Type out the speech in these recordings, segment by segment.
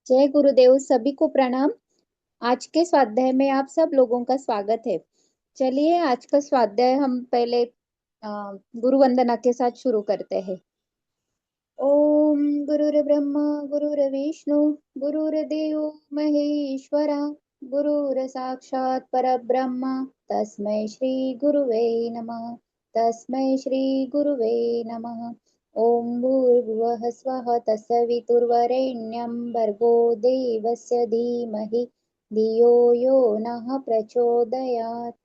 जय गुरुदेव। सभी को प्रणाम। आज के स्वाध्याय में आप सब लोगों का स्वागत है। चलिए आज का स्वाध्याय हम पहले गुरु वंदना के साथ शुरू करते हैं। ओम गुरुर्ब्रह्मा गुरुर्विष्णु गुरुर्देव महेश्वरा गुरुर साक्षात् परब्रह्म तस्मै श्री गुरुवे नमः। तस्मै श्री गुरुवे नमः। ओम भूर्भुवः स्वः तत्सवितुर्वरेण्यं भर्गो देवस्य धीमहि धियो यो नः प्रचोदयात्।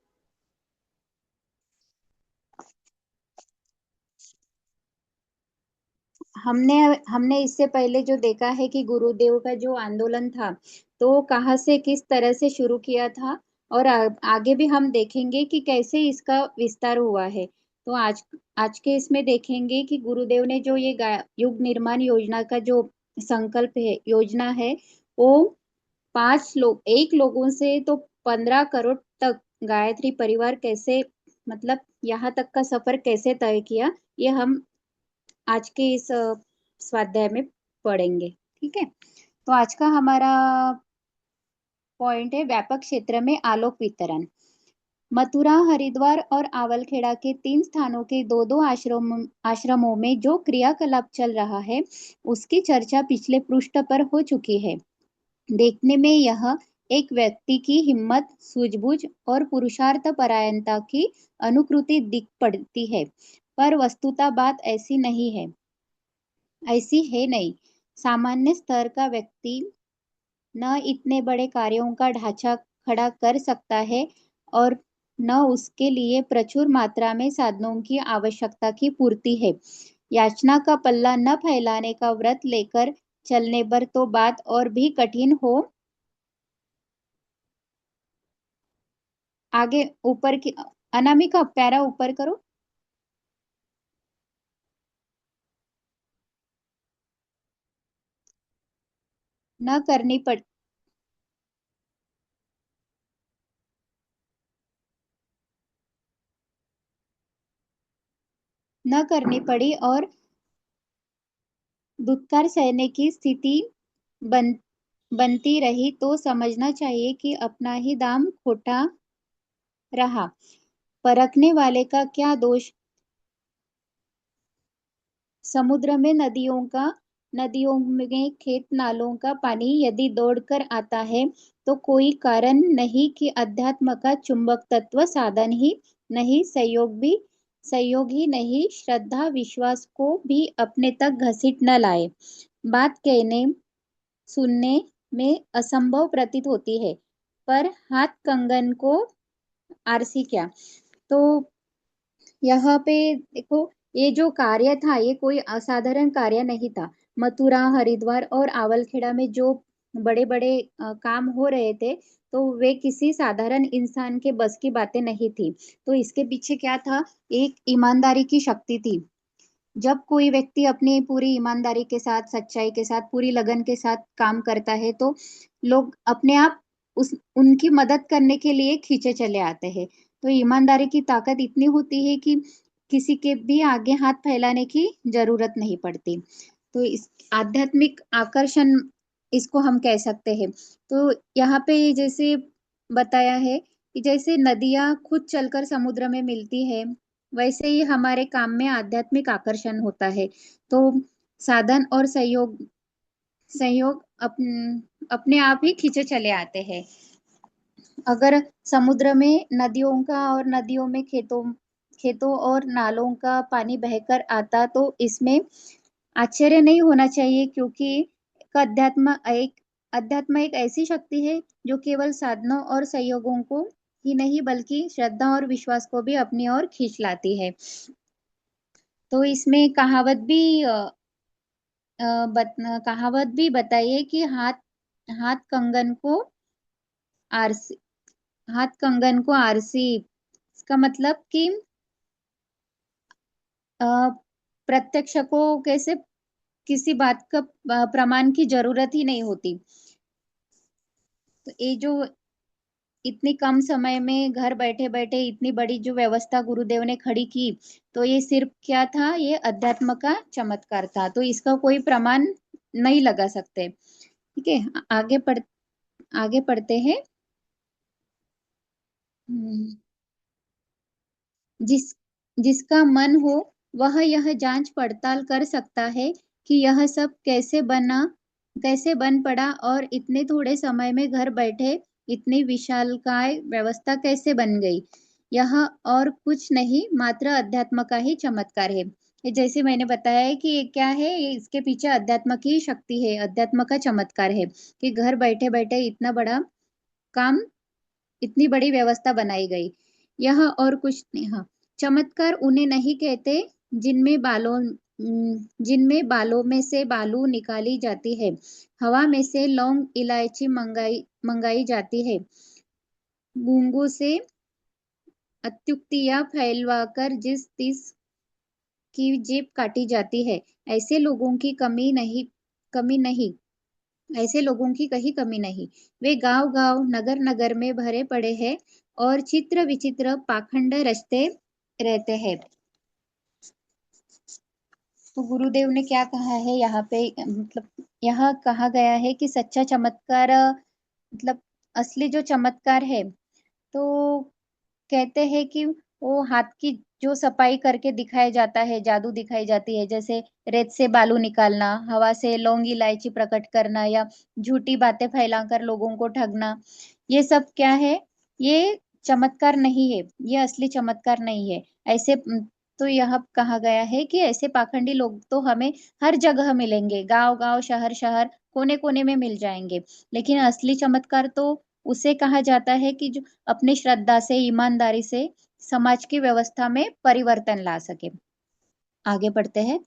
हमने हमने इससे पहले जो देखा है कि गुरुदेव का जो आंदोलन था तो कहाँ से किस तरह से शुरू किया था, और आगे भी हम देखेंगे कि कैसे इसका विस्तार हुआ है। तो आज आज के इसमें देखेंगे कि गुरुदेव ने जो ये युग निर्माण योजना का जो संकल्प है, योजना है, वो 5 लोग, एक लोगों से तो 15 करोड़ तक गायत्री परिवार कैसे, मतलब यहाँ तक का सफर कैसे तय किया, ये हम आज के इस स्वाध्याय में पढ़ेंगे। ठीक है। तो आज का हमारा पॉइंट है व्यापक क्षेत्र में आलोक वितरण। मथुरा, हरिद्वार और आवलखेड़ा के 3 स्थानों के दो दो आश्रमों में जो क्रियाकलाप चल रहा है उसकी चर्चा पिछले पृष्ठ पर हो चुकी है। देखने में यह एक व्यक्ति की हिम्मत, सूझबूझ और पुरुषार्थ परायणता की अनुकृति दिख पड़ती है, पर वस्तुतः बात ऐसी है नहीं। सामान्य स्तर का व्यक्ति न इतने बड़े कार्यों का ढांचा खड़ा कर सकता है और न उसके लिए प्रचुर मात्रा में साधनों की आवश्यकता की पूर्ति है। याचना का पल्ला न फैलाने का व्रत लेकर चलने पर तो बात और भी कठिन हो। आगे ऊपर की अनामिका प्यारा ऊपर करो। न करनी पड़ न करनी पड़ी और दुत्कार सहने की स्थिति बन बनती रही तो समझना चाहिए कि अपना ही दाम खोटा रहा। परखने वाले का क्या दोष। समुद्र में नदियों में खेत नालों का पानी यदि दौड़कर आता है तो कोई कारण नहीं कि अध्यात्म का चुंबक तत्व साधन ही नहीं, संयोग ही नहीं, श्रद्धा विश्वास को भी अपने तक घसीट न लाए। बात कहने सुनने में असंभव प्रतीत होती है, पर हाथ कंगन को आरसी क्या। तो यहाँ पे देखो, ये जो कार्य था ये कोई असाधारण कार्य नहीं था। मथुरा, हरिद्वार और आवलखेड़ा में जो बड़े बड़े काम हो रहे थे तो वे किसी साधारण इंसान के बस की बातें नहीं थी। तो इसके पीछे क्या था, एक ईमानदारी की शक्ति थी। जब कोई व्यक्ति अपनी पूरी ईमानदारी के साथ, सच्चाई के साथ, पूरी लगन के साथ काम करता है तो लोग अपने आप उस उनकी मदद करने के लिए खींचे चले आते हैं। तो ईमानदारी की ताकत इतनी होती है कि किसी के भी आगे हाथ फैलाने की जरूरत नहीं पड़ती। तो इस आध्यात्मिक आकर्षण इसको हम कह सकते हैं। तो यहाँ पे जैसे बताया है कि जैसे नदियां खुद चलकर समुद्र में मिलती है, वैसे ही हमारे काम में आध्यात्मिक आकर्षण होता है। तो साधन और सहयोग अपने आप ही खींचे चले आते हैं। अगर समुद्र में नदियों का और नदियों में खेतों और नालों का पानी बहकर आता तो इसमें आश्चर्य नहीं होना चाहिए, क्योंकि अध्यात्म एक ऐसी शक्ति है जो केवल साधनों और संयोगों को ही नहीं बल्कि श्रद्धा और विश्वास को भी अपनी ओर खींच लाती है। तो इसमें कहावत भी बताइए कि हाथ कंगन को आरसी हाथ कंगन को आरसी। इसका मतलब कि अ, प्रत्यक्ष को कैसे किसी बात का प्रमाण की जरूरत ही नहीं होती। तो ये जो इतनी कम समय में घर बैठे बैठे इतनी बड़ी जो व्यवस्था गुरुदेव ने खड़ी की, तो ये सिर्फ क्या था, ये अध्यात्म का चमत्कार था। तो इसका कोई प्रमाण नहीं लगा सकते। ठीक है, आगे पढ़ते हैं। हम्म, जिस जिसका मन हो वह यह जांच पड़ताल कर सकता है कि यह सब कैसे बन पड़ा और इतने थोड़े समय में घर बैठे इतनी विशालकाय व्यवस्था कैसे बन गई। यह और कुछ नहीं, मात्र अध्यात्म का ही चमत्कार है। ये जैसे मैंने बताया है कि ये क्या है, ये इसके पीछे अध्यात्म की शक्ति है, अध्यात्म का चमत्कार है कि घर बैठे बैठे इतना बड़ा काम, इतनी बड़ी व्यवस्था बनाई गई। यह और कुछ नहीं, हाँ, चमत्कार उन्हें नहीं कहते जिनमें बालों में से बालू निकाली जाती है, हवा में से लौंग इलायची मंगाई जाती है, गूंगों से अत्युक्तियां फैलवाकर जिस तिस की जेब काटी जाती है, ऐसे लोगों की कमी नहीं, ऐसे लोगों की कहीं कमी नहीं। वे गांव गांव नगर नगर में भरे पड़े हैं और चित्र विचित्र पाखंड रचते रहते हैं। तो गुरुदेव ने क्या कहा है यहाँ पे, मतलब यहाँ कहा गया है कि सच्चा चमत्कार, मतलब असली जो चमत्कार है, तो कहते हैं कि वो हाथ की जो सफाई करके दिखाया जाता है, जादू दिखाई जाती है, जैसे रेत से बालू निकालना, हवा से लौंग इलायची प्रकट करना, या झूठी बातें फैलाकर लोगों को ठगना, ये सब क्या है, ये चमत्कार नहीं है, ये असली चमत्कार नहीं है। ऐसे तो यह कहा गया है कि ऐसे पाखंडी लोग तो हमें हर जगह मिलेंगे, गांव गांव शहर शहर कोने कोने में मिल जाएंगे, लेकिन असली चमत्कार तो उसे कहा जाता है कि जो अपनी श्रद्धा से, ईमानदारी से समाज की व्यवस्था में परिवर्तन ला सके। आगे बढ़ते हैं।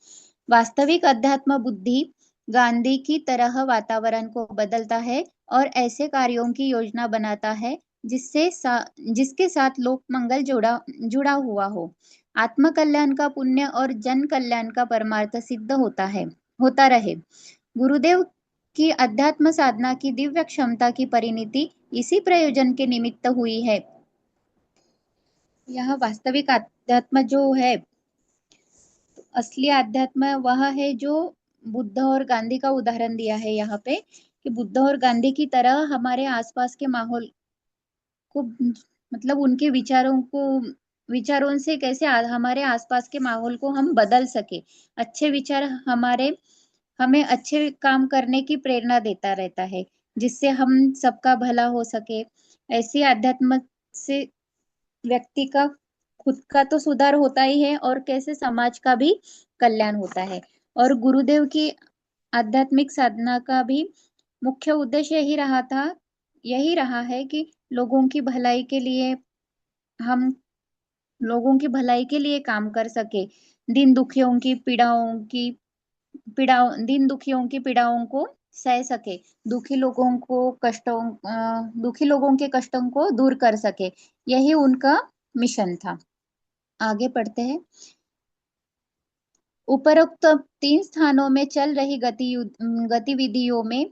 वास्तविक अध्यात्म बुद्धि गांधी की तरह वातावरण को बदलता है और ऐसे कार्यों की योजना बनाता है जिसके साथ लोक मंगल जुड़ा हुआ हो, आत्म कल्याण का पुण्य और जन कल्याण का परमार्थ सिद्ध होता रहे। गुरुदेव की अध्यात्म साधना की दिव्य क्षमता की परिणति इसी प्रयोजन के निमित्त हुई है। यह वास्तविक अध्यात्म जो है, असली अध्यात्म वह है जो बुद्ध और गांधी का उदाहरण दिया है यहाँ पे, कि बुद्ध और गांधी की तरह हमारे आसपास के माहौल को, मतलब उनके विचारों से कैसे हमारे आसपास के माहौल को हम बदल सके। अच्छे विचार हमें अच्छे काम करने की प्रेरणा देता रहता है, जिससे हम सबका भला हो सके। ऐसी अध्यात्म से व्यक्ति का खुद का तो सुधार होता ही है और कैसे समाज का भी कल्याण होता है। और गुरुदेव की आध्यात्मिक साधना का भी मुख्य उद्देश्य यही रहा है कि लोगों की भलाई के लिए हम लोगों की भलाई के लिए काम कर सके, दिन दुखियों की दिन दुखियों की पीड़ाओं को सह सके, दुखी लोगों के कष्टों को दूर कर सके। यही उनका मिशन था। आगे पढ़ते हैं। उपरोक्त 3 स्थानों में चल रही गतिविधियों में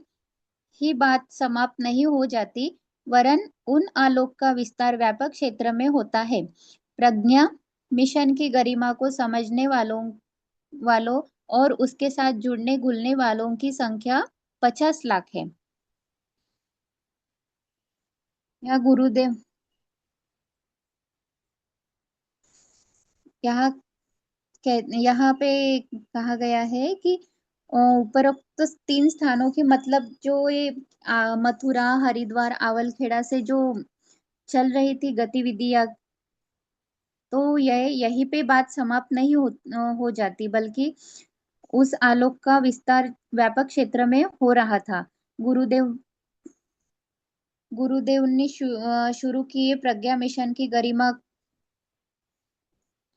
ही बात समाप्त नहीं हो जाती, वरन उन आलोक का विस्तार व्यापक क्षेत्र में होता है। प्रज्ञा मिशन की गरिमा को समझने वालों और उसके साथ जुड़ने घुलने वालों की संख्या 50 लाख है। यह गुरुदेव यहाँ यहाँ पे कहा गया है कि उपरोक्त 3 स्थानों की, मतलब जो ये मथुरा, हरिद्वार, आवलखेड़ा से जो चल रही थी गतिविधियां, तो यहीं पे बात समाप्त नहीं हो जाती, बल्कि उस आलोक का विस्तार व्यापक क्षेत्र में हो रहा था। गुरुदेव गुरुदेव ने शुरू किए प्रज्ञा मिशन की गरिमा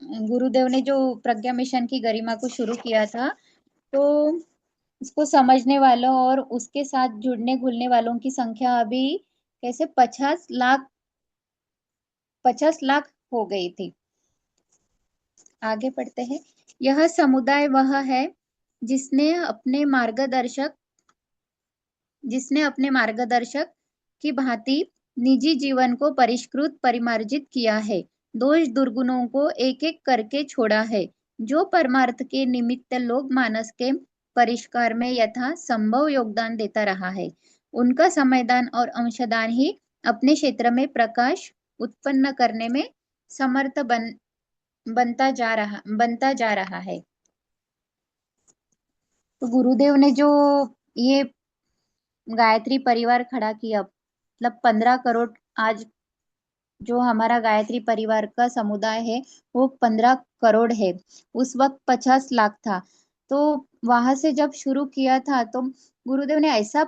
गुरुदेव ने जो प्रज्ञा मिशन की गरिमा को शुरू किया था, तो उसको समझने वालों और उसके साथ जुड़ने घुलने वालों की संख्या अभी कैसे 50 लाख हो गई थी। आगे पढ़ते हैं। यह समुदाय वह है जिसने अपने मार्गदर्शक जिसने अपने मार्गदर्शक की भांति निजी जीवन को परिष्कृत परिमार्जित किया है, दोष दुर्गुणों को एक एक करके छोड़ा है, जो परमार्थ के निमित्त लोक मानस के परिष्कार में यथा संभव योगदान देता रहा है। उनका समयदान और अंशदान ही अपने क्षेत्र में प्रकाश उत्पन्न करने में समर्थ बनता जा रहा है। तो गुरुदेव ने जो ये गायत्री परिवार खड़ा किया, मतलब 15 करोड़, आज जो हमारा गायत्री परिवार का समुदाय है वो 15 करोड़ है। उस वक्त 50 लाख था। तो वहां से जब शुरू किया था तो गुरुदेव ने ऐसा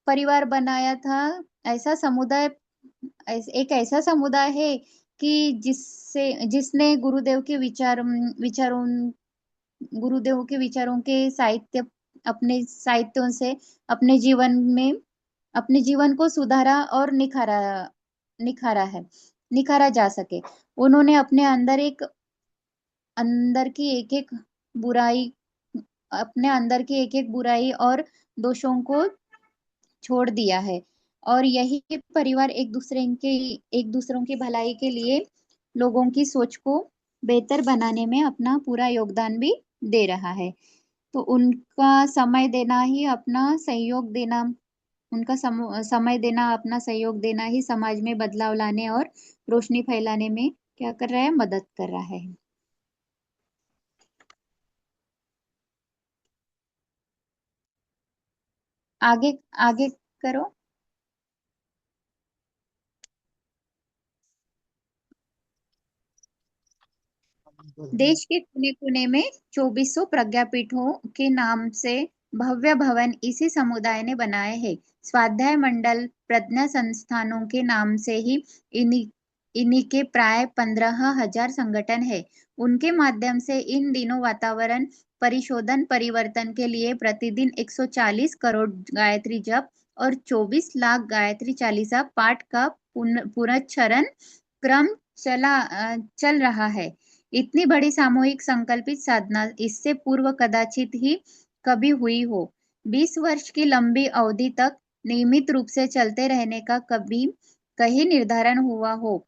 परिवार बनाया था, ऐसा समुदाय, एक ऐसा समुदाय है कि जिसने गुरुदेव के विचारों के साहित्य, अपने साहित्यों से अपने जीवन में, अपने जीवन को सुधारा और निखारा है, निखारा जा सके। उन्होंने अपने अंदर की एक एक बुराई अपने अंदर की एक एक बुराई और दोषों को छोड़ दिया है। और यही परिवार एक दूसरों की भलाई के लिए लोगों की सोच को बेहतर बनाने में अपना पूरा योगदान भी दे रहा है। तो समय देना, अपना सहयोग देना ही समाज में बदलाव लाने और रोशनी फैलाने में क्या कर रहा है, मदद कर रहा है। आगे आगे करो। देश के कोने कोने में 2400 प्रज्ञापीठों के नाम से भव्य भवन इसी समुदाय ने बनाए हैं। स्वाध्याय मंडल, प्रज्ञा संस्थानों के नाम से ही इन्हीं इन्हीं के प्राय 15,000 संगठन है। उनके माध्यम से इन दिनों वातावरण परिशोधन परिवर्तन के लिए प्रतिदिन 140 करोड़ गायत्री जप और 24 लाख गायत्री चालीसा पाठ का पुनश्चरण क्रम चल रहा है। इतनी बड़ी सामूहिक संकल्पित साधना इससे पूर्व कदाचित ही कभी हुई हो। 20 वर्ष की लंबी अवधि तक नियमित रूप से चलते रहने का कभी कहीं निर्धारण हुआ हो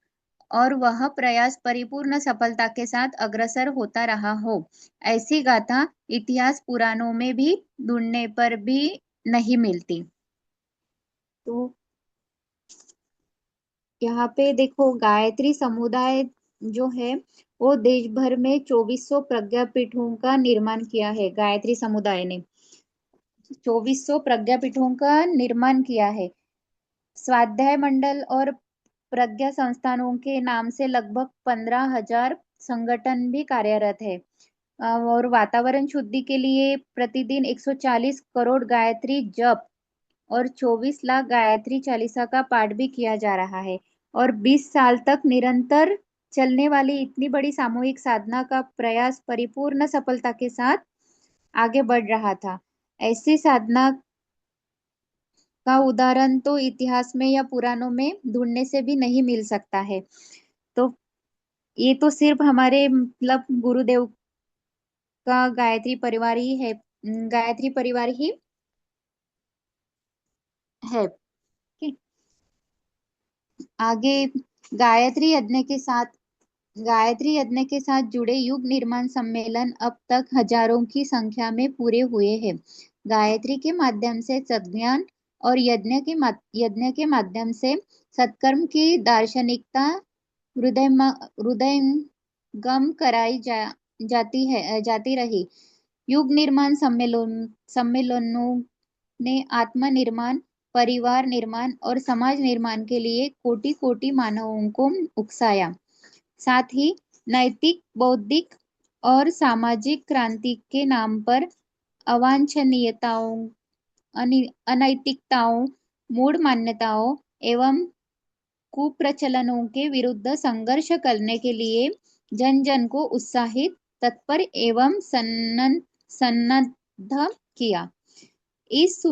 और वह प्रयास परिपूर्ण सफलता के साथ अग्रसर होता रहा हो, ऐसी गाथा इतिहास पुराणों में भी ढूंढने पर भी नहीं मिलती। तो यहाँ पे देखो, गायत्री समुदाय जो है वो देश भर में 2400 प्रज्ञापीठों का निर्माण किया है। गायत्री समुदाय ने 2400 प्रज्ञापीठों का निर्माण किया है। स्वाध्याय मंडल और प्रज्ञा संस्थानों के नाम से लगभग 15,000 संगठन भी कार्यरत है। और वातावरण शुद्धि के लिए प्रतिदिन 140 करोड़ गायत्री जप और 24 लाख गायत्री चालीसा का पाठ भी किया जा रहा है। और 20 साल तक निरंतर चलने वाली इतनी बड़ी सामूहिक साधना का प्रयास परिपूर्ण सफलता के साथ आगे बढ़ रहा था। ऐसी साधना का उदाहरण तो इतिहास में या पुराणों में ढूंढने से भी नहीं मिल सकता है। तो ये तो सिर्फ हमारे मतलब गुरुदेव का गायत्री परिवार ही है, गायत्री परिवार ही है। ठीक। आगे गायत्री यज्ञ के साथ गायत्री यज्ञ के साथ जुड़े युग निर्माण सम्मेलन अब तक हजारों की संख्या में पूरे हुए हैं। गायत्री के माध्यम से सद्ज्ञान और यज्ञ के माध्यम से सत्कर्म की दार्शनिकता हृदयंगम जाती रही। युग निर्माण सम्मेलनों ने आत्म निर्माण, परिवार निर्माण और समाज निर्माण के लिए कोटि कोटि मानवों को उकसाया। साथ ही नैतिक, बौद्धिक और सामाजिक क्रांति के नाम पर अवांछनीयताओं, अनैतिकताओं, मूढ़ मान्यताओं एवं कुप्रचलनों के विरुद्ध संघर्ष करने के लिए जन जन को उत्साहित, तत्पर एवं सन्नद्ध किया। इस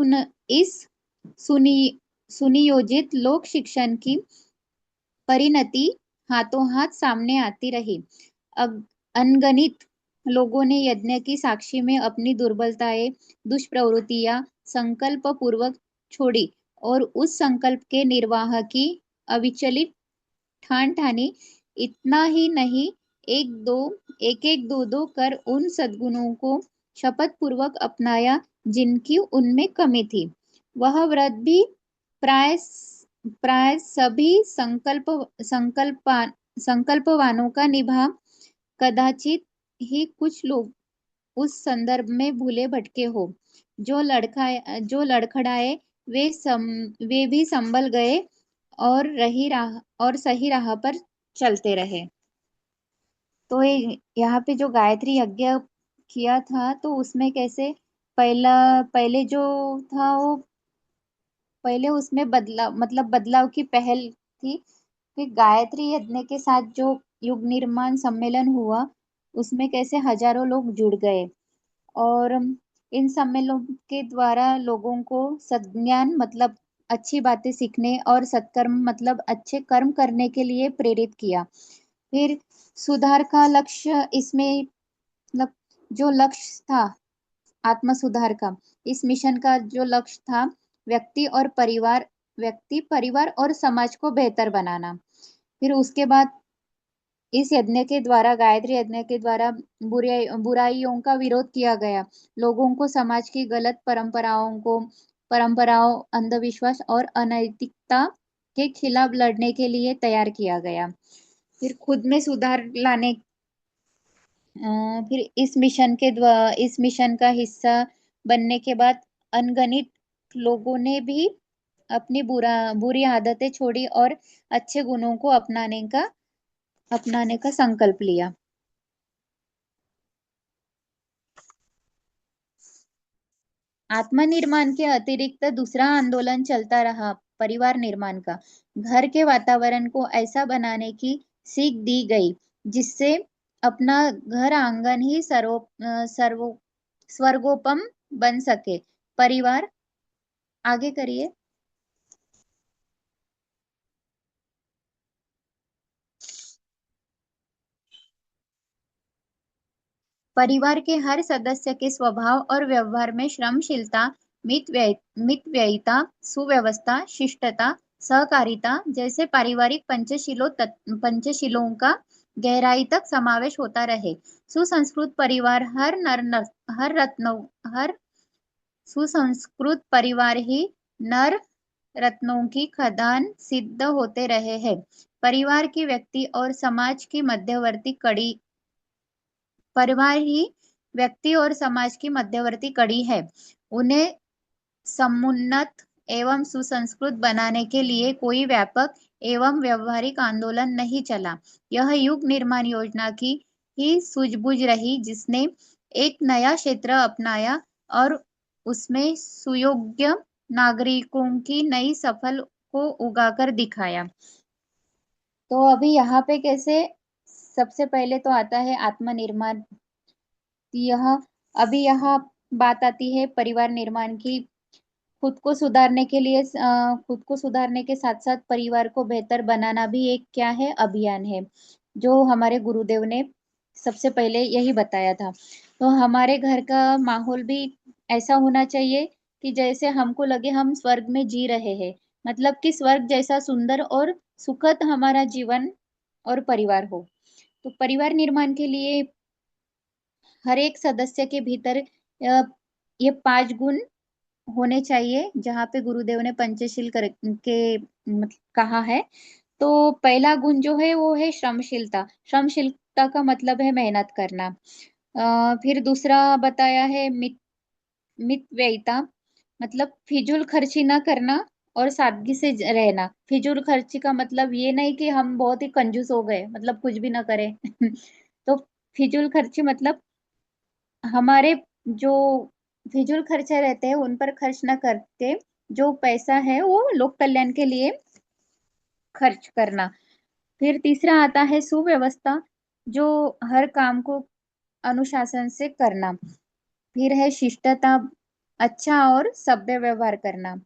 सुनि सुनियोजित लोक शिक्षण की परिणति हाथों हाथ सामने आती रही। अनगणित लोगों ने यज्ञ की साक्षी में अपनी दुर्बलताएं, दुष्प्रवृत्तियां संकल्प पूर्वक छोड़ी और उस संकल्प के निर्वाह की अविचलित ठान ठानी। इतना ही नहीं, एक एक दो दो कर उन सद्गुणों को शपथ पूर्वक अपनाया जिनकी उनमें कमी थी। वह व्रत भी प्राय प्राय सभी संकल्पवानों का निभा। कदाचित ही कुछ लोग उस संदर्भ में भूले भटके हो। जो लड़खड़ाए वे भी संभल गए और रही राह और सही राह पर चलते रहे। तो यहाँ पे जो गायत्री यज्ञ किया था तो उसमें कैसे पहला पहले जो था वो पहले उसमें बदलाव की पहल थी कि गायत्री यज्ञ के साथ जो युग निर्माण सम्मेलन हुआ उसमें कैसे हजारों लोग जुड़ गए। और इन सम्मेलनों के द्वारा लोगों को सद्ज्ञान मतलब अच्छी बातें सीखने और सत्कर्म मतलब अच्छे कर्म करने के लिए प्रेरित किया। फिर सुधार का लक्ष्य इसमें मतलब जो लक्ष्य था आत्म सुधार का, इस मिशन का जो लक्ष्य था व्यक्ति परिवार और समाज को बेहतर बनाना। फिर उसके बाद इस यज्ञ के द्वारा गायत्री यज्ञ के द्वारा बुराइयों का विरोध किया गया। लोगों को समाज की गलत परंपराओं अंधविश्वास और अनैतिकता के खिलाफ लड़ने के लिए तैयार किया गया। फिर खुद में सुधार लाने फिर इस मिशन का हिस्सा बनने के बाद अनगिनत लोगों ने भी अपनी बुरी आदतें छोड़ी और अच्छे गुणों को अपनाने का संकल्प लिया। आत्मनिर्माण के अतिरिक्त दूसरा आंदोलन चलता रहा परिवार निर्माण का। घर के वातावरण को ऐसा बनाने की सीख दी गई जिससे अपना घर आंगन ही स्वर्गोपम बन सके। परिवार आगे करिए। परिवार के हर सदस्य के स्वभाव और व्यवहार में श्रमशीलता, मितव्ययिता, सुव्यवस्था, शिष्टता, सहकारिता जैसे पारिवारिक पंचशीलों का गहराई तक समावेश होता रहे। सुसंस्कृत परिवार हर रत्नों हर सुसंस्कृत परिवार ही नर रत्नों की खदान सिद्ध होते रहे हैं। परिवार की व्यक्ति और समाज की मध्यवर्ती कड़ी परिवार ही व्यक्ति और समाज की मध्यवर्ती कड़ी है। उन्हें समुन्नत एवं सुसंस्कृत बनाने के लिए कोई व्यापक एवं व्यवहारिक आंदोलन नहीं चला। यह युग निर्माण योजना की ही सूझबूझ रही जिसने एक नया क्षेत्र अपनाया और उसमें सुयोग्य नागरिकों की नई सफल को उगाकर दिखाया। तो अभी यहाँ पे कैसे सबसे पहले तो आता है आत्मनिर्माण। यह अभी यहाँ बात आती है परिवार निर्माण की। खुद को सुधारने के साथ साथ परिवार को बेहतर बनाना भी एक क्या है अभियान है जो हमारे गुरुदेव ने सबसे पहले यही बताया था। तो हमारे घर का माहौल भी ऐसा होना चाहिए कि जैसे हमको लगे हम स्वर्ग में जी रहे हैं। मतलब कि स्वर्ग जैसा सुंदर और सुखद हमारा जीवन और परिवार हो। तो परिवार निर्माण के लिए हर एक सदस्य के भीतर ये 5 गुण होने चाहिए जहाँ पे गुरुदेव ने पंचशील के कहा है। तो पहला गुण जो है वो है श्रमशीलता। श्रमशीलता का मतलब है मेहनत करना। फिर दूसरा बताया है मितव्ययिता मतलब फिजूल खर्ची ना करना और सादगी से रहना। फिजूल खर्ची का मतलब ये नहीं कि हम बहुत ही कंजूस हो गए मतलब कुछ भी ना करें तो फिजूल खर्ची मतलब हमारे जो फिजूल खर्चे रहते हैं उन पर खर्च ना करके जो पैसा है वो लोक कल्याण के लिए खर्च करना। फिर तीसरा आता है सुव्यवस्था जो हर काम को अनुशासन से करना। फिर है शिष्टता अच्छा और सभ्य व्यवहार करना।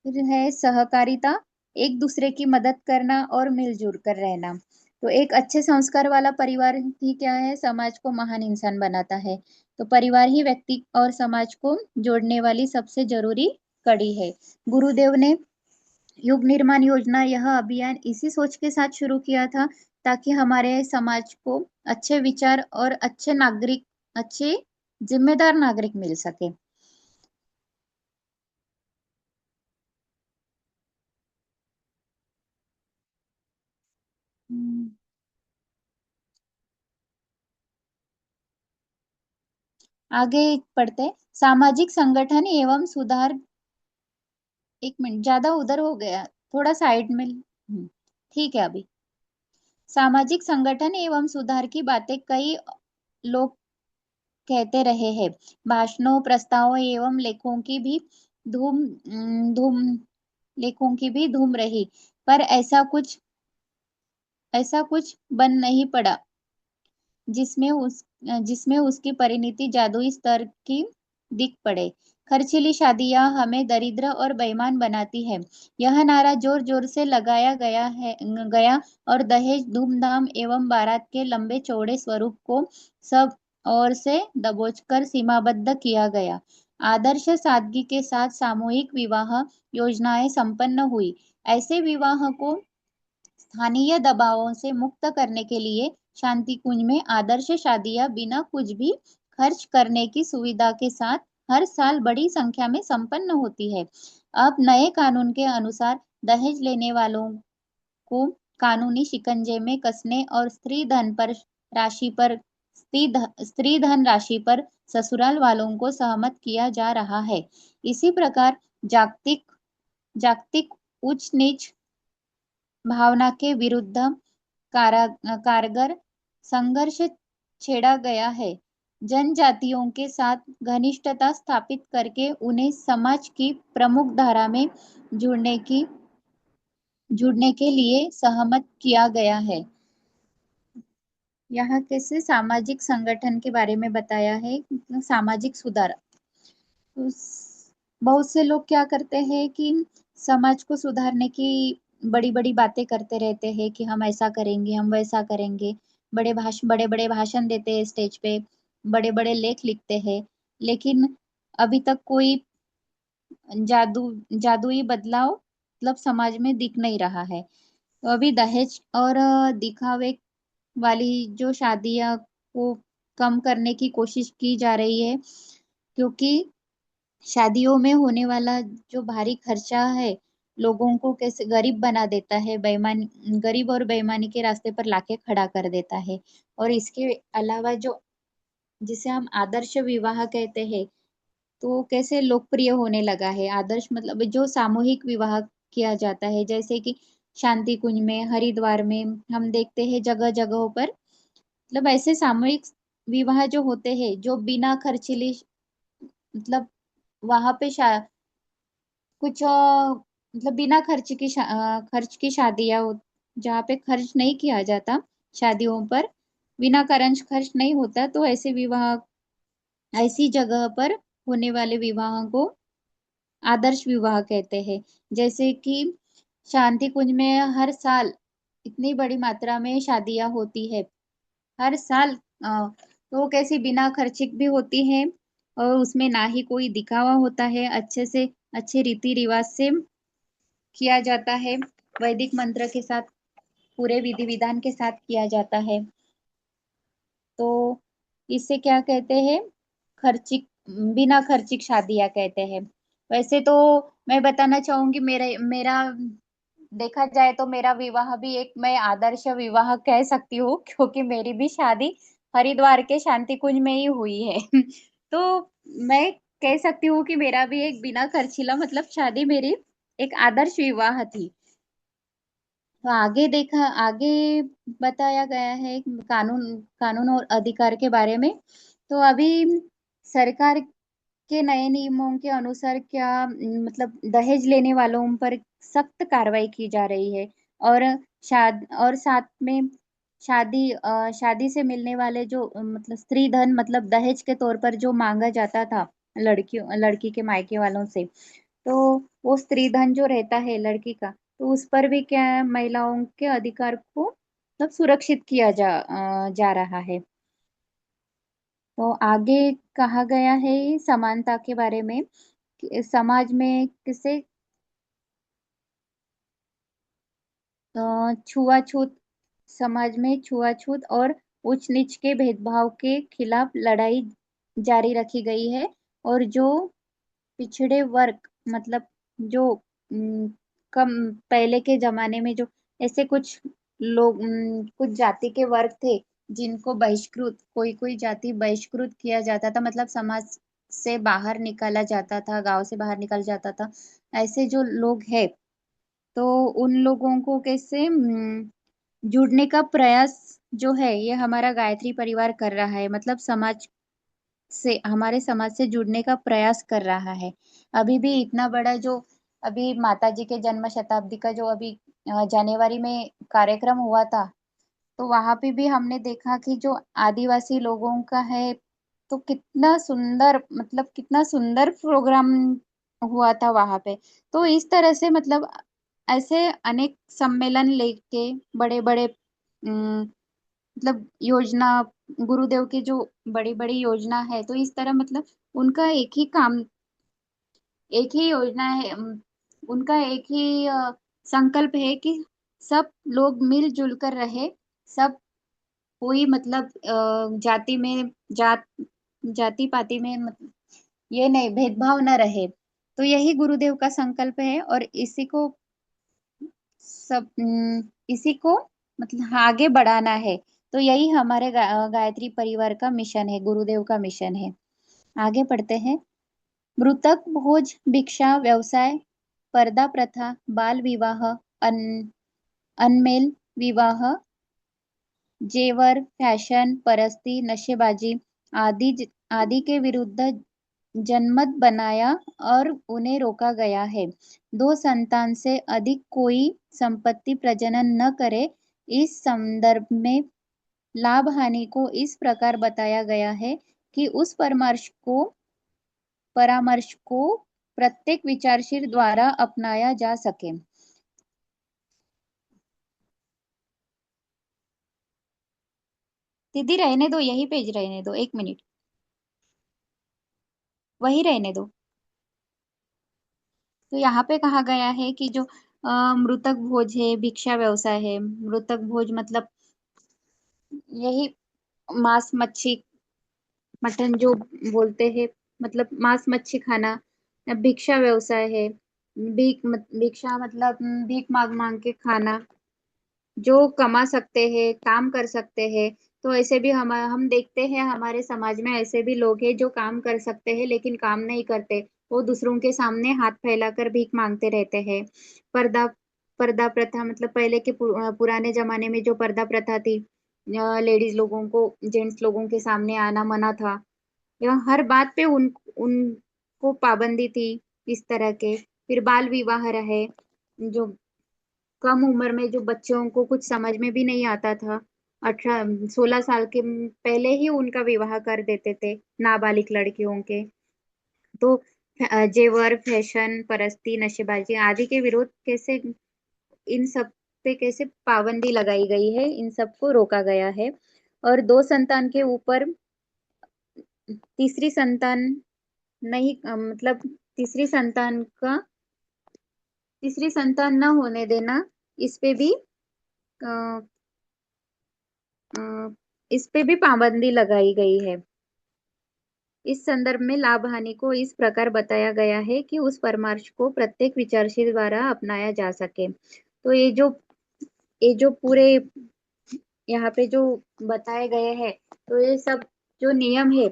फिर है सहकारिता एक दूसरे की मदद करना और मिलजुल कर रहना। तो एक अच्छे संस्कार वाला परिवार ही क्या है समाज को महान इंसान बनाता है। तो परिवार ही व्यक्ति और समाज को जोड़ने वाली सबसे जरूरी कड़ी है। गुरुदेव ने युग निर्माण योजना यह अभियान इसी सोच के साथ शुरू किया था ताकि हमारे समाज को अच्छे विचार और अच्छे जिम्मेदार नागरिक मिल सके। हम्म, आगे पढ़ते हैं। सामाजिक संगठन एवं सुधार। एक मिनट, ज्यादा उधर हो गया, थोड़ा साइड में। ठीक है अभी। सामाजिक संगठन एवं सुधार की बातें कई लोग कहते रहे हैं। भाषणों, प्रस्तावों एवं धूम लेखों की भी धूम रही, पर ऐसा कुछ बन नहीं पड़ा जिसमें उसकी परिणति जादुई स्तर की दिख पड़े। खर्चीली शादियां हमें दरिद्र और बेईमान बनाती है, यह नारा जोर जोर से लगाया गया, और दहेज, धूमधाम एवं बारात के लंबे चौड़े स्वरूप को सब ओर से दबोचकर सीमाबद्ध किया गया। आदर्श सादगी के साथ सामूहिक विवाह योजनाएं संपन्न हुई। ऐसे विवाह को स्थानीय दबावों से मुक्त करने के लिए शांति कुंज में आदर्श शादियां बिना कुछ भी खर्च करने की सुविधा के साथ हर साल बड़ी संख्या में संपन्न होती है। अब नए कानून के अनुसार दहेज लेने वालों को कानूनी शिकंजे में कसने और स्त्री धन राशि पर ससुराल वालों को सहमत किया जा रहा है। इसी प्रकार जागतिक जागतिक उच्च नीच भावना के विरुद्ध कारा कारगर संघर्ष छेड़ा गया है। जनजातियों के साथ घनिष्ठता स्थापित करके उन्हें समाज की प्रमुख धारा में जुड़ने की जुड़ने के लिए सहमत किया गया है। यहाँ कैसे सामाजिक संगठन के बारे में बताया है, सामाजिक सुधार। तो बहुत से लोग क्या करते हैं कि समाज को सुधारने की बड़ी बड़ी बातें करते रहते हैं कि हम ऐसा करेंगे, हम वैसा करेंगे। बड़े बड़े भाषण देते हैं स्टेज पे, बड़े बड़े लेख लिखते हैं, लेकिन अभी तक कोई जादू जादुई बदलाव मतलब समाज में दिख नहीं रहा है। तो अभी दहेज और दिखावे वाली जो शादियां को कम करने की कोशिश की जा रही है, क्योंकि शादियों में होने वाला जो भारी खर्चा है लोगों को कैसे गरीब बना देता है, बेईमान गरीब और बेईमानी के रास्ते पर लाके खड़ा कर देता है। और इसके अलावा जो जिसे हम आदर्श विवाह कहते हैं, तो कैसे लोकप्रिय होने लगा है। आदर्श मतलब जो सामूहिक विवाह किया जाता है, जैसे कि शांति कुंज में, हरिद्वार में हम देखते हैं जगह जगहों पर, मतलब ऐसे सामूहिक विवाह जो होते हैं जो बिना खर्चीली, मतलब वहां पे कुछ मतलब बिना खर्च की शादियां जहाँ पे खर्च नहीं किया जाता शादियों पर, बिना कारण खर्च नहीं होता, तो ऐसी जगह पर होने वाले विवाह को आदर्श विवाह कहते हैं। जैसे कि शांति कुंज में हर साल इतनी बड़ी मात्रा में शादियां होती है, हर साल। तो वो कैसी बिना खर्चिक भी होती है, और उसमें ना ही कोई दिखावा होता है, अच्छे रीति रिवाज से किया जाता है, वैदिक मंत्र के साथ, पूरे विधि विधान के साथ किया जाता है। तो इसे क्या कहते हैं, खर्चिक बिना खर्चिक शादियां कहते हैं। वैसे तो मैं बताना चाहूंगी, मेरा मेरा देखा जाए तो मेरा विवाह भी एक मैं आदर्श विवाह कह सकती हूँ, क्योंकि मेरी भी शादी हरिद्वार के शांति कुंज में ही हुई है। तो मैं कह सकती हूँ कि मेरा भी एक बिना खर्चीला मतलब शादी मेरी एक आदर्श विवाह थी। तो आगे बताया गया है कानून कानून और अधिकार के बारे में। तो अभी सरकार के नए नियमों के अनुसार क्या मतलब दहेज लेने वालों पर सख्त कार्रवाई की जा रही है। और साथ में शादी से मिलने वाले जो मतलब स्त्री धन मतलब दहेज के तौर पर जो मांगा जाता था लड़की के मायके वालों से, तो वो स्त्री धन जो रहता है लड़की का, तो उस पर भी क्या है, महिलाओं के अधिकार को मतलब सुरक्षित किया जा रहा है। तो आगे कहा गया है समानता के बारे में कि समाज में किसे छुआछूत समाज में छुआछूत और ऊंच नीच के भेदभाव के खिलाफ लड़ाई जारी रखी गई है। और जो पिछड़े वर्ग, मतलब जो कम पहले के जमाने में जो ऐसे कुछ लोग, कुछ जाति के वर्ग थे जिनको बहिष्कृत, कोई कोई जाति बहिष्कृत किया जाता था, मतलब समाज से बाहर निकाला जाता था, गांव से बाहर निकाला जाता था। ऐसे जो लोग हैं, तो उन लोगों को कैसे जुड़ने का प्रयास जो है ये हमारा गायत्री परिवार कर रहा है, मतलब समाज से, हमारे समाज से जुड़ने का प्रयास कर रहा है। अभी भी इतना बड़ा जो अभी माता जी के जन्म शताब्दी का जो अभी जनवरी में कार्यक्रम हुआ था, तो वहां पे भी हमने देखा कि जो आदिवासी लोगों का है, तो कितना सुंदर, मतलब कितना सुंदर प्रोग्राम हुआ था वहां पे। तो इस तरह से मतलब ऐसे अनेक सम्मेलन लेके बड़े बड़े मतलब योजना, गुरुदेव की जो बड़ी बड़ी योजना है, तो इस तरह मतलब उनका एक ही काम, एक ही योजना है, उनका एक ही संकल्प है कि सब लोग मिलजुल कर रहे, सब कोई मतलब जाति में, जाति पाति में मतलब ये नहीं, भेदभाव न रहे। तो यही गुरुदेव का संकल्प है, और इसी को सब इसी को मतलब आगे बढ़ाना है। तो यही हमारे गायत्री परिवार का मिशन है, गुरुदेव का मिशन है। आगे पढ़ते हैं। मृतक भोज, भिक्षा व्यवसाय, पर्दा प्रथा, बाल विवाह, अनमेल विवाह, जेवर, फैशन, परस्ती, नशेबाजी आदि आदि के विरुद्ध जनमत बनाया और उन्हें रोका गया है। दो संतान से अधिक कोई संपत्ति प्रजनन न करे। इस संदर्भ में लाभ हानि को इस प्रकार बताया गया है कि उस परामर्श को प्रत्येक विचारशील द्वारा अपनाया जा सके। दीदी रहने दो, यही पेज रहने दो, 1 मिनट, वही रहने दो। तो यहाँ पे कहा गया है कि जो मृतक भोज है, भिक्षा व्यवसाय है। मृतक भोज मतलब यही मांस मच्छी, मटन जो बोलते हैं, मतलब मांस मच्छी खाना। भिक्षा व्यवसाय है, भिक्षा मतलब भीख मांग मांग के खाना। जो कमा सकते हैं, काम कर सकते हैं। तो ऐसे भी हम देखते हैं हमारे समाज में ऐसे भी लोग हैं जो काम कर सकते हैं लेकिन काम नहीं करते। वो दूसरों के सामने हाथ फैलाकर भीख मांगते रहते हैं। पर्दा पर्दा प्रथा मतलब पहले के पुराने जमाने में जो पर्दा प्रथा थी, लेडीज लोगों को जेंट्स लोगों के सामने आना मना था, या हर बात पे उनको पाबंदी थी इस तरह के। फिर बाल विवाह रहे, जो कम उम्र में जो बच्चों को कुछ समझ में भी नहीं आता था, 18 16 साल के पहले ही उनका विवाह कर देते थे, नाबालिग लड़कियों के। तो जेवर, फैशन, परस्ती, नशेबाजी आदि के विरोध कैसे, इन सब पे कैसे पाबंदी लगाई गई है, इन सबको रोका गया है। और दो संतान के ऊपर तीसरी संतान नहीं, मतलब तीसरी संतान का तीसरी संतान न होने देना, इस पे भी अ, अ, इस पे भी पाबंदी लगाई गई है। इस संदर्भ में लाभ हानि को इस प्रकार बताया गया है कि उस परामर्श को प्रत्येक विचारशील द्वारा अपनाया जा सके। तो ये जो पूरे यहाँ पे जो बताए गए हैं, तो ये सब जो नियम है,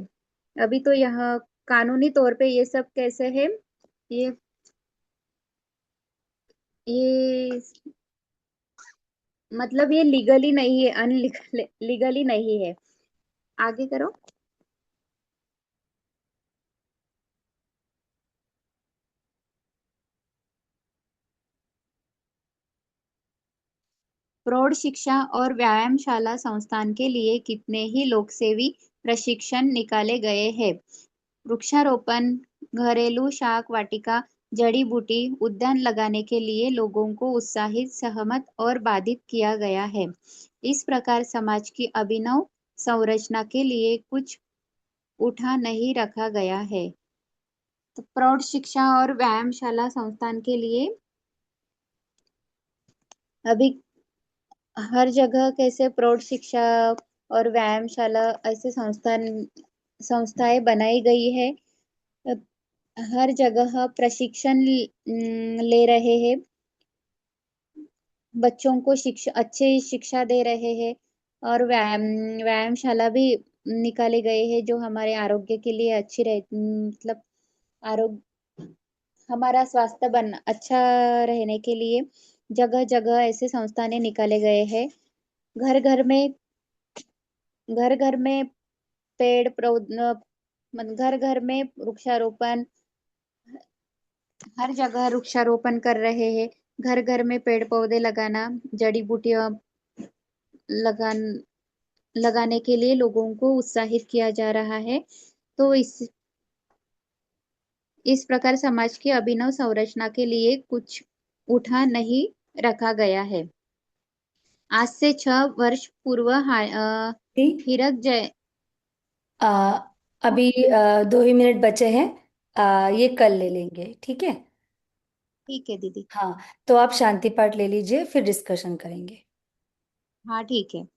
अभी तो यहाँ कानूनी तौर पे ये सब कैसे है, ये ये मतलब ये लीगली नहीं है, अनलीगल लीगली नहीं है। आगे करो। प्रौढ़ शिक्षा और व्यायामशाला संस्थान के लिए कितने ही लोकसेवी प्रशिक्षण निकाले गए हैं। वृक्षारोपण, घरेलू शाक वाटिका, जड़ी बूटी उद्यान लगाने के लिए लोगों को उत्साहित, सहमत और बाधित किया गया है। इस प्रकार समाज की अभिनव संरचना के लिए कुछ उठा नहीं रखा गया है। तो प्रौढ़ शिक्षा और व्यायामशाला संस्थान के लिए अभी हर जगह कैसे प्रौढ़ शिक्षा और व्यायामशाला ऐसे संस्थान संस्थाएं बनाई गई है। अ, हर जगह प्रशिक्षण ले रहे हैं, बच्चों को शिक्षा अच्छी शिक्षा दे रहे हैं, और व्यायामशाला भी निकाले गए हैं जो हमारे आरोग्य के लिए अच्छी रहे, मतलब आरोग्य, हमारा स्वास्थ्य बन अच्छा रहने के लिए जगह जगह ऐसे संस्थाने निकाले गए हैं। घर घर में घर घर में पेड़ घर घर में वृक्षारोपण, हर जगह वृक्षारोपण कर रहे हैं। घर घर में पेड़ पौधे लगाना, जड़ी बूटियां लगान लगाने के लिए लोगों को उत्साहित किया जा रहा है। तो इस प्रकार समाज की अभिनव संरचना के लिए कुछ उठा नहीं रखा गया है। आज से 6 वर्ष पूर्व ठीक। हीरक जय। आ, अभी 2 ही मिनट बचे हैं। ये कल ले लेंगे, ठीक है। ठीक है दीदी। हाँ, तो आप शांति पाठ ले लीजिए, फिर डिस्कशन करेंगे। हाँ ठीक है।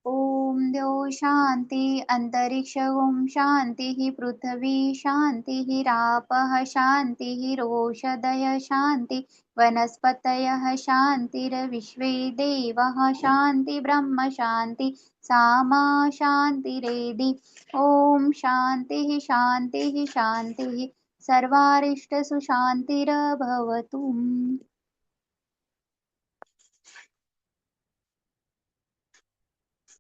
ओम द्यो शांति अंतरिक्ष ओम शांति पृथ्वी शांति रापः शांति रोषधय शांति वनस्पतयः शांतिर्विश्वे देवाः शांति ब्रह्म शांति सामा शांतिरेधि। ओम शांति शांति शांति सर्वारिष्टसु शांतिर्भवतु।